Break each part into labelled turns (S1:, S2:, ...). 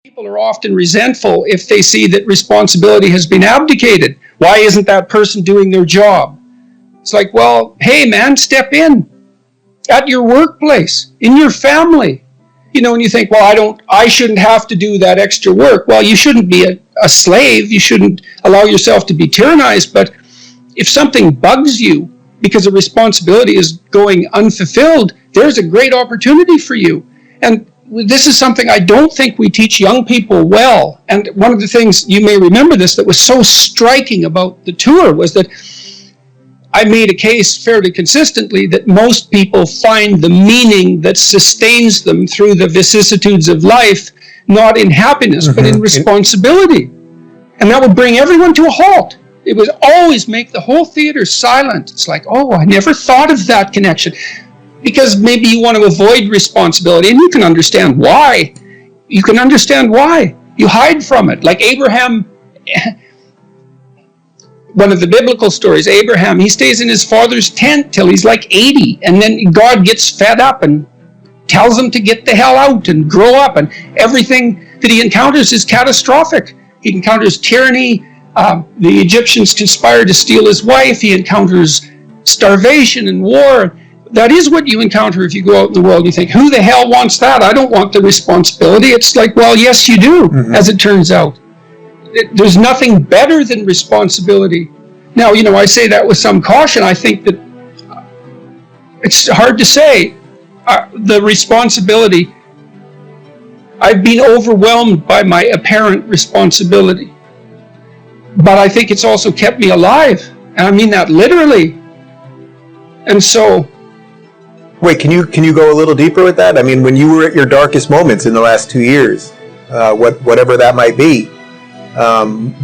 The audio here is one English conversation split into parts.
S1: People are often resentful if they see that responsibility has been abdicated. Why isn't that person doing their job? It's like, well, hey man, step in at your workplace, in your family. And you think, well, I shouldn't have to do that extra work. Well, you shouldn't be a slave. You shouldn't allow yourself to be tyrannized. But if something bugs you because a responsibility is going unfulfilled, there's a great opportunity for you. And this is something I don't think we teach young people well. And one of the things, you may remember this, that was so striking about the tour was that I made a case fairly consistently that most people find the meaning that sustains them through the vicissitudes of life, not in happiness, but in responsibility. And that would bring everyone to a halt. It would always make the whole theater silent. It's like, oh, I never thought of that connection. Because maybe you want to avoid responsibility, and you can understand why. You can understand why. You hide from it. Like Abraham, one of the biblical stories, Abraham, he stays in his father's tent till he's like 80, and then God gets fed up and tells him to get the hell out and grow up, and everything that he encounters is catastrophic. He encounters tyranny. The Egyptians conspire to steal his wife. He encounters starvation and war. That is what you encounter if you go out in the world. You think, who the hell wants that? I don't want the responsibility. It's like, well, yes, you do, as it turns out. There's nothing better than responsibility. Now, I say that with some caution. I think that it's hard to say. The responsibility, I've been overwhelmed by my apparent responsibility. But I think it's also kept me alive. And I mean that literally. And so...
S2: Wait, can you go a little deeper with that? I mean, when you were at your darkest moments in the last 2 years, whatever that might be,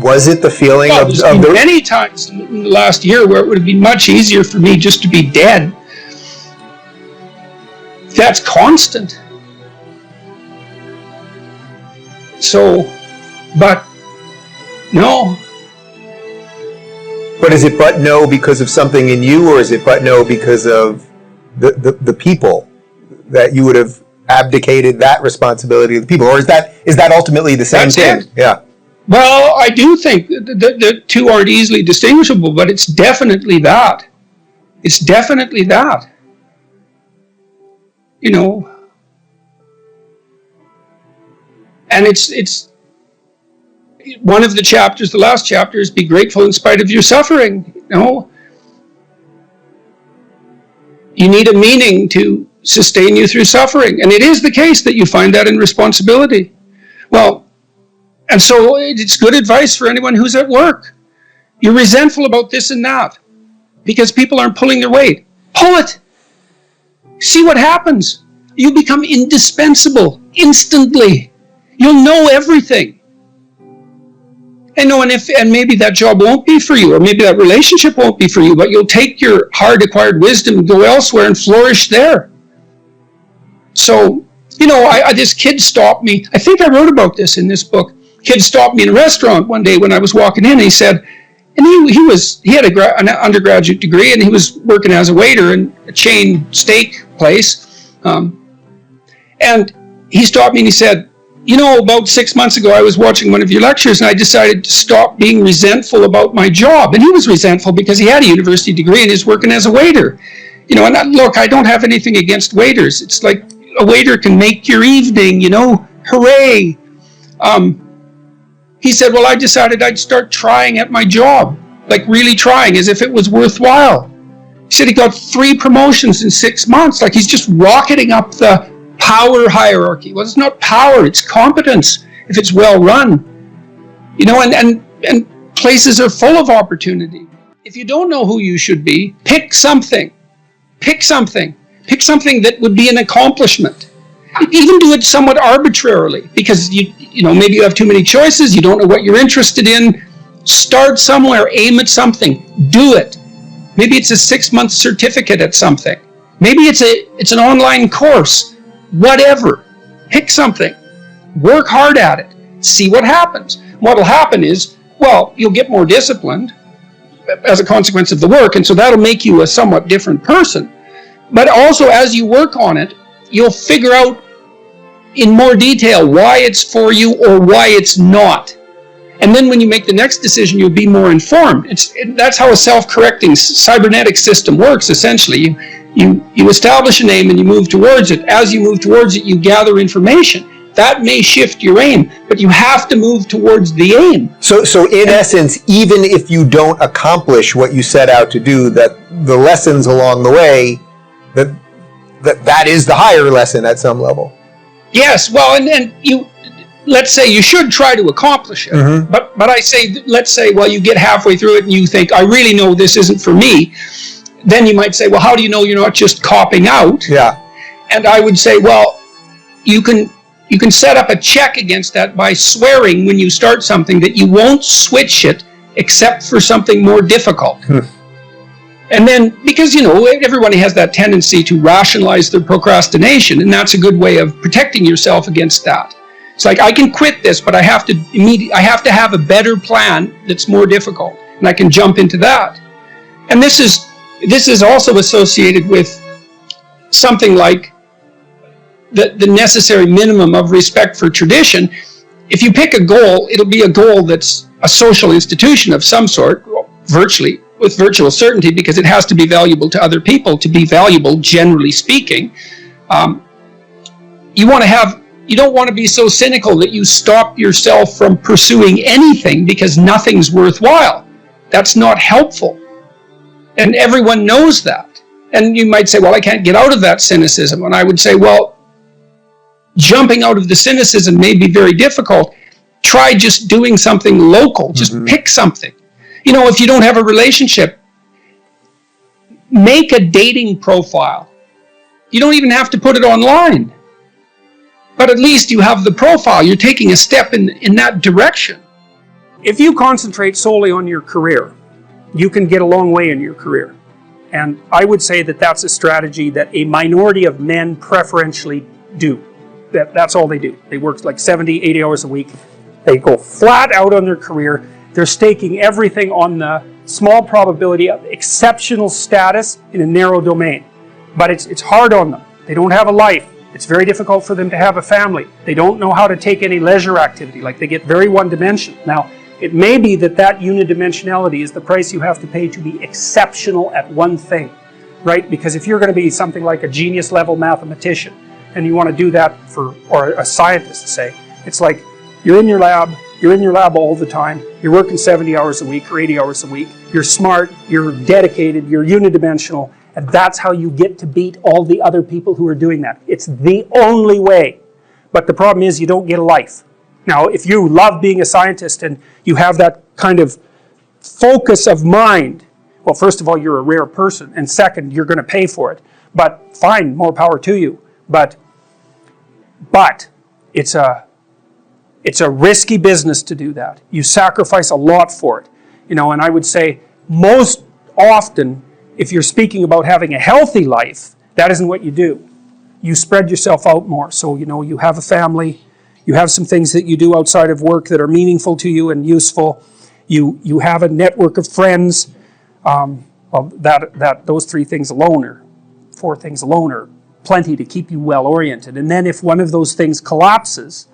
S2: was it the feeling of the...
S1: Many times in the last year where it would have been much easier for me just to be dead. That's constant. So, but, no.
S2: But is it but no because of something in you, or is it but no because of the people, that you would have abdicated that responsibility of the people, or is that ultimately the same thing?
S1: It. Yeah. Well, I do think the two aren't easily distinguishable, but it's definitely that. It's definitely that. And it's one of the chapters, the last chapter, is be grateful in spite of your suffering. You need a meaning to sustain you through suffering. And it is the case that you find that in responsibility. Well, and so it's good advice for anyone who's at work. You're resentful about this and that because people aren't pulling their weight. Pull it. See what happens. You become indispensable instantly. You'll know everything. And maybe that job won't be for you, or maybe that relationship won't be for you, but you'll take your hard-acquired wisdom and go elsewhere and flourish there. So, this kid stopped me. I think I wrote about this in this book. Kid stopped me in a restaurant one day when I was walking in, and he said, and he had an undergraduate degree, and he was working as a waiter in a chain steak place. And he stopped me and he said, about 6 months ago, I was watching one of your lectures and I decided to stop being resentful about my job. And he was resentful because he had a university degree and is working as a waiter. And look, I don't have anything against waiters. It's like a waiter can make your evening, hooray. He said, well, I decided I'd start trying at my job, like really trying as if it was worthwhile. He said he got 3 promotions in 6 months. Like he's just rocketing up the power hierarchy. Well, it's not power, it's competence if it's well run. And places are full of opportunity. If you don't know who you should be, pick something. Pick something. Pick something that would be an accomplishment. Even do it somewhat arbitrarily, because maybe you have too many choices, you don't know what you're interested in. Start somewhere, aim at something, do it. Maybe it's a 6-month certificate at something. Maybe it's an online course. Whatever. Pick something. Work hard at it. See what happens. What will happen is, well, you'll get more disciplined as a consequence of the work, and so that'll make you a somewhat different person. But also, as you work on it, you'll figure out in more detail why it's for you or why it's not. And then when you make the next decision, you'll be more informed. That's how a self-correcting cybernetic system works, essentially. You establish a aim and you move towards it. As you move towards it, you gather information. That may shift your aim, but you have to move towards the aim.
S2: So in essence, even if you don't accomplish what you set out to do, that the lessons along the way, that is the higher lesson at some level.
S1: Yes, well, and you, let's say you should try to accomplish it,
S2: Mm-hmm.
S1: but I say, let's say, well, you get halfway through it and you think, I really know this isn't for me. Then you might say, well, how do you know you're not just copping out?
S2: Yeah.
S1: And I would say, well, you can set up a check against that by swearing when you start something that you won't switch it except for something more difficult. And then, because, everybody has that tendency to rationalize their procrastination, and that's a good way of protecting yourself against that. It's like, I can quit this, but I have to have a better plan that's more difficult, and I can jump into that. And this is also associated with something like the necessary minimum of respect for tradition. If you pick a goal, it'll be a goal that's a social institution of some sort, virtually, with virtual certainty, because it has to be valuable to other people to be valuable, generally speaking. You don't want to be so cynical that you stop yourself from pursuing anything because nothing's worthwhile. That's not helpful. And everyone knows that. And you might say, well, I can't get out of that cynicism. And I would say, well, jumping out of the cynicism may be very difficult. Try just doing something local. Just pick something. If you don't have a relationship, make a dating profile. You don't even have to put it online. But at least you have the profile. You're taking a step in that direction. If you concentrate solely on your career, you can get a long way in your career. And I would say that that's a strategy that a minority of men preferentially do. That's all they do. They work like 70, 80 hours a week. They go flat out on their career. They're staking everything on the small probability of exceptional status in a narrow domain. But it's hard on them. They don't have a life. It's very difficult for them to have a family. They don't know how to take any leisure activity. Like, they get very one-dimensional. Now, it may be that unidimensionality is the price you have to pay to be exceptional at one thing, right? Because if you're going to be something like a genius-level mathematician, and you want to do that or a scientist, say, it's like you're in your lab all the time, you're working 70 hours a week or 80 hours a week, you're smart, you're dedicated, you're unidimensional, and that's how you get to beat all the other people who are doing that. It's the only way. But the problem is you don't get a life. Now, if you love being a scientist and you have that kind of focus of mind, well, first of all, you're a rare person, and second, you're going to pay for it. But fine, more power to you. But it's a risky business to do that. You sacrifice a lot for it. And I would say most often, if you're speaking about having a healthy life, that isn't what you do. You spread yourself out more. So, you have a family, you have some things that you do outside of work that are meaningful to you and useful. You have a network of friends. Those 3 things alone, or 4 things alone, are plenty to keep you well oriented. And then if one of those things collapses,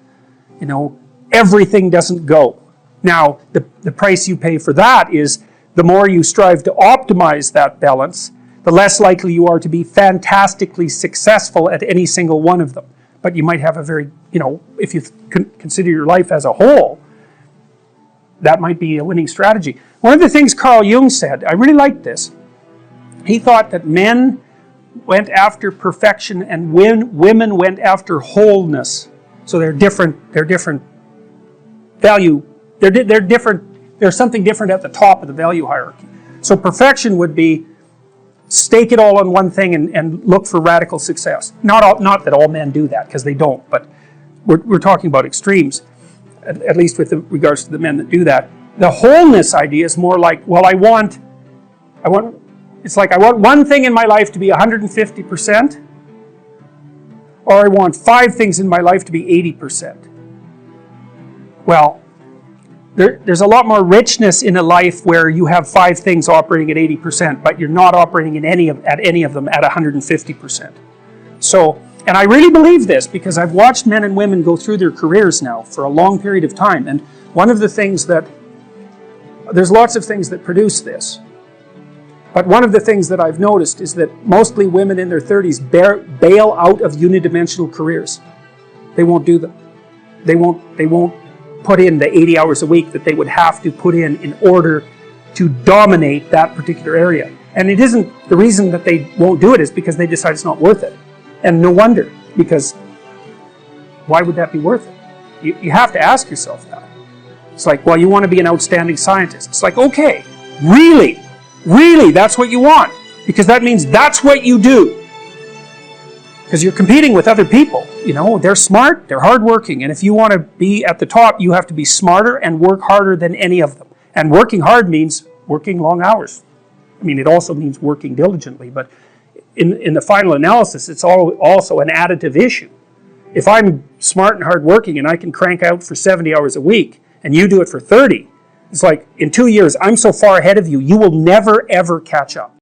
S1: everything doesn't go. Now, the price you pay for that is the more you strive to optimize that balance, the less likely you are to be fantastically successful at any single one of them. But you might have a very, if you consider your life as a whole, that might be a winning strategy. One of the things Carl Jung said, I really liked this. He thought that men went after perfection and women went after wholeness. So they're different value. They're different. There's something different at the top of the value hierarchy. So perfection would be stake it all on one thing and look for radical success. Not that all men do that, because they don't, but we're talking about extremes, at least with regards to the men that do that. The wholeness idea is more like, well, I want one thing in my life to be 150%, or I want 5 things in my life to be 80%. Well, there's a lot more richness in a life where you have 5 things operating at 80%, but you're not operating at any of them at 150%. So
S3: And I really believe this because I've watched men and women go through their careers now for a long period of time. And one of the things that, there's lots of things that produce this. But one of the things that I've noticed is that mostly women in their 30s bail out of unidimensional careers. They won't do them. They won't put in the 80 hours a week that they would have to put in order to dominate that particular area. And it isn't, the reason that they won't do it is because they decide it's not worth it. And no wonder, because why would that be worth it? You have to ask yourself that. It's like, well, you want to be an outstanding scientist. It's like, okay, really, that's what you want. Because that means that's what you do. Because you're competing with other people. You know, they're smart, they're hardworking. And if you want to be at the top, you have to be smarter and work harder than any of them. And working hard means working long hours. I mean, it also means working diligently. But in the final analysis, it's also an additive issue. If I'm smart and hardworking and I can crank out for 70 hours a week, and you do it for 30, it's like, in 2 years, I'm so far ahead of you, you will never, ever catch up.